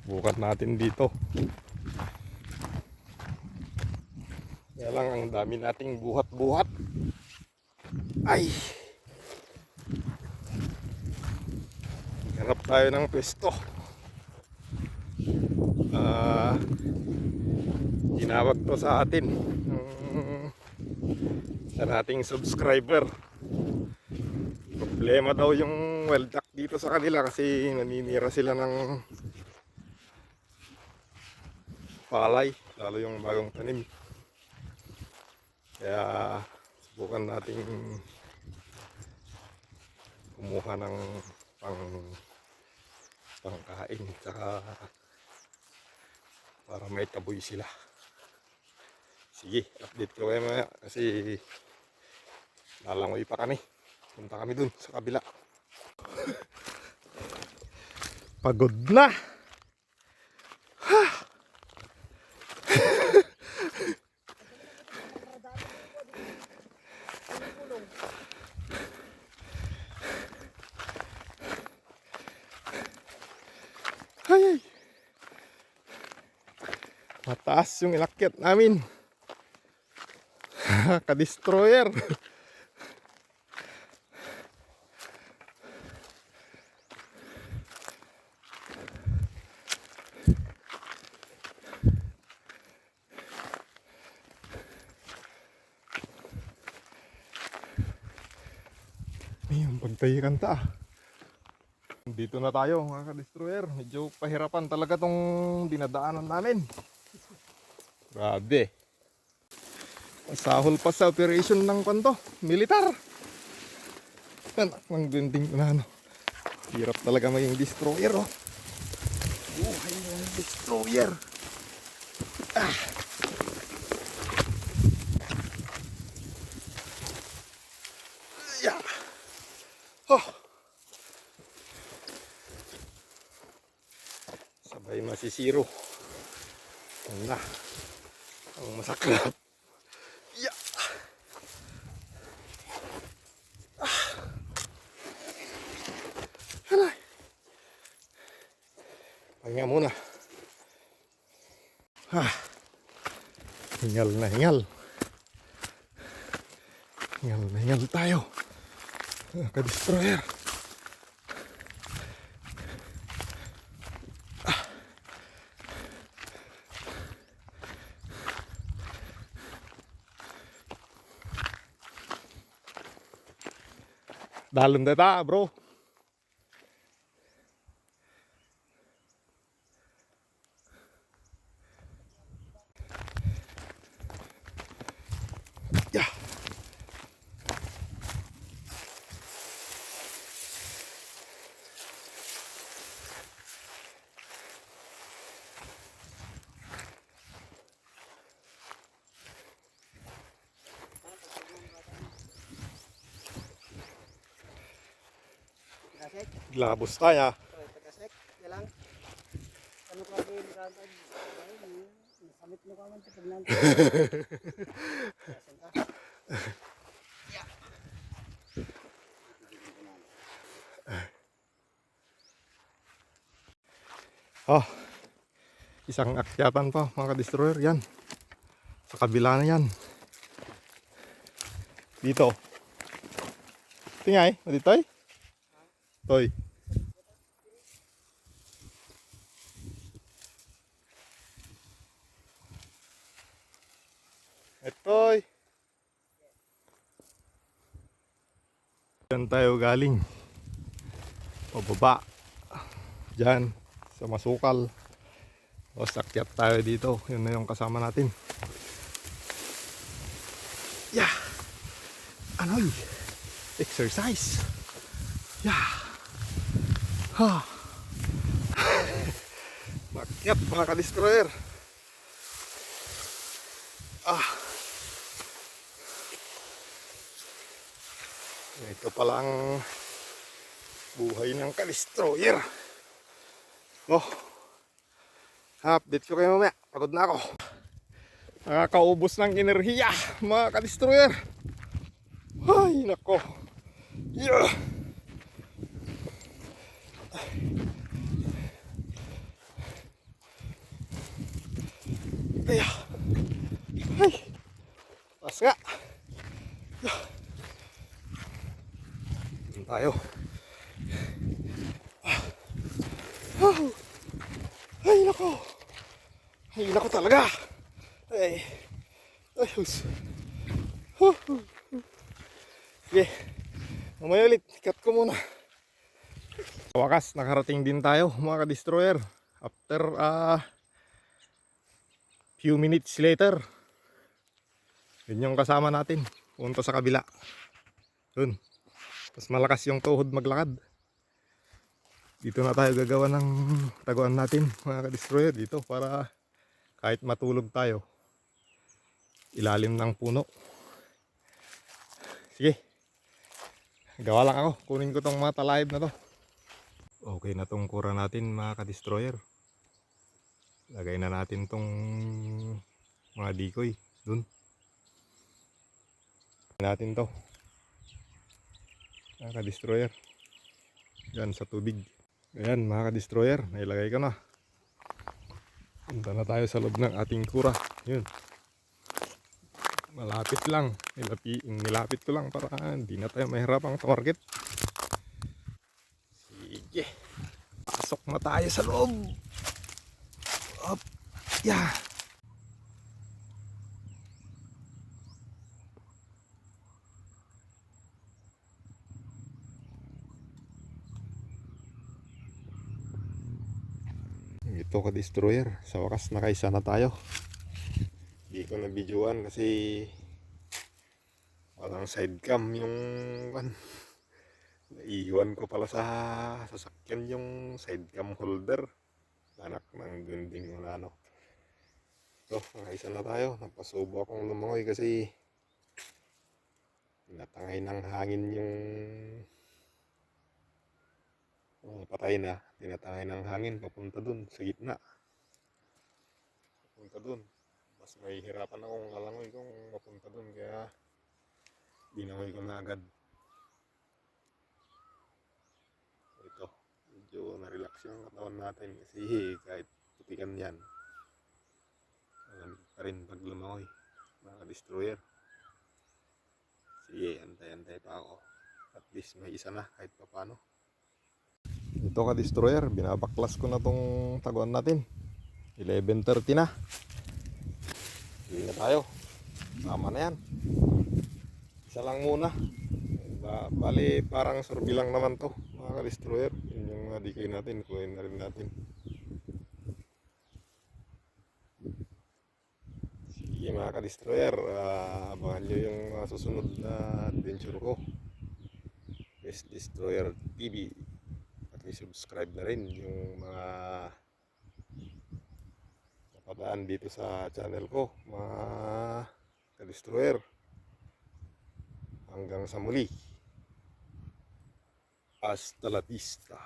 Bukat natin dito. Kaya lang ang dami nating buhat-buhat. Ay! Hanap tayo ng pwesto. Tinawag to sa atin sa nating subscriber. Problema daw yung well duck dito sa kanila kasi naninira sila ng palay, lalo yung bagong tanim. Kaya subukan nating kumuha ng pangkain saka para may taboy sila. Sige, update ko kayo maya kasi lalangoy pa kami. Punta kami dun sa kabila. Pagod na. Ay, mataas yung inakyat namin. Ka-destroyer. Ayun, pagtayikan ta. Dito na tayo mga ka-destroyer. Medyo pahirapan talaga tong dinadaanan namin. Grabe. Pasahol pa sa operation ng kanto, militar. Anak ng bending na ano. Hirap talaga maging destroyer, oh. Buhay ng destroyer. Ah. Yeah. Oh. Sabay masisiro. Yan na. Ang masaklap. Yeah. Hanay. Pahinga muna. Hingal na hingal. Hingal na hingal tayo. Ka-destroyer. Dalam data, bro. Ya. Labos tayo. Oh, isang akyatan pa mga ka-destroyer yan. Sa kabila na yan. Dito. Tingay, dito ay. Toy. Etoy. Diyan tayo galing. Pababa. Diyan sa Masukal. O sakyat tayo dito. Yun na yung kasama natin. Yeah. Anoy. Exercise. Yeah. Ha. Makyat mga ka-destroyer. Ito pala ang buhay ng ka-destroyer. Oh. Update ko kayo mamaya. Pagod na ako. Nakakaubos ng enerhiya mga ka-destroyer. Ay nako. Yeah. tayo. Oh, ay nako. Ay nako talaga. Ay. Ayos. Sige. Mamaya ulit. Cut ko muna. Sa wakas, nakarating din tayo mga ka-destroyer. After few minutes later. Yun yung kasama natin. Punta sa kabila. Dun. Mas malakas yung tuhod maglakad. Dito na tayo gagawa ng taguan natin mga ka-destroyer. Dito para kahit matulog tayo. Ilalim ng puno. Sige. Gawa lang ako. Kunin ko tong mga talayib na to. Okay na tong kura natin mga ka-destroyer. Lagay na natin tong mga decoy dun. Natin to mga ka-destroyer. Yan sa tubig. Ayan mga ka-destroyer. Nailagay ko na. Punta na tayo sa loob ng ating kura. Yun. Malapit lang. Nilapit ko lang para hindi na tayo mahirapang target. Sige. Pasok na tayo sa loob. Up. Yeah. Ito ka-destroyer. Sa wakas nakaisa na tayo. Hindi ko na videoan kasi walang side cam yung naiiwan ko pala sa sasakyan yung side cam holder. Anak ng dinding mo na ano. So, nakaisa na tayo. Napasubo akong lumangoy kasi natangay ng hangin yung patay na. Tinatangay ng hangin papunta dun sa gitna. Papunta dun. Mas may hirapan akong lalangoy kung mapunta dun kaya dinangoy ko na agad. Ito, medyo na-relax yung katawan natin kasi kahit putikan yan, malamig pa rin pag lumangoy mga ka-destroyer. Sige, antay-antay pa ako. At least may isa na kahit pa paano. Ito ka-destroyer, binabaklas ko na tong taguan natin. 11:30 na. Hindi na tayo. Tama na yan. Isa lang muna. Bali parang survey lang naman to mga ka-destroyer. Yun yung mga decoy natin. Kunin na rin natin. Sige mga ka-destroyer. Abangan nyo yung susunod na adventure ko. Best Destroyer TV. At subscribe na rin yung mga napadaan dito sa channel ko mga ka-destroyer. Hanggang sa muli. Hasta la vista.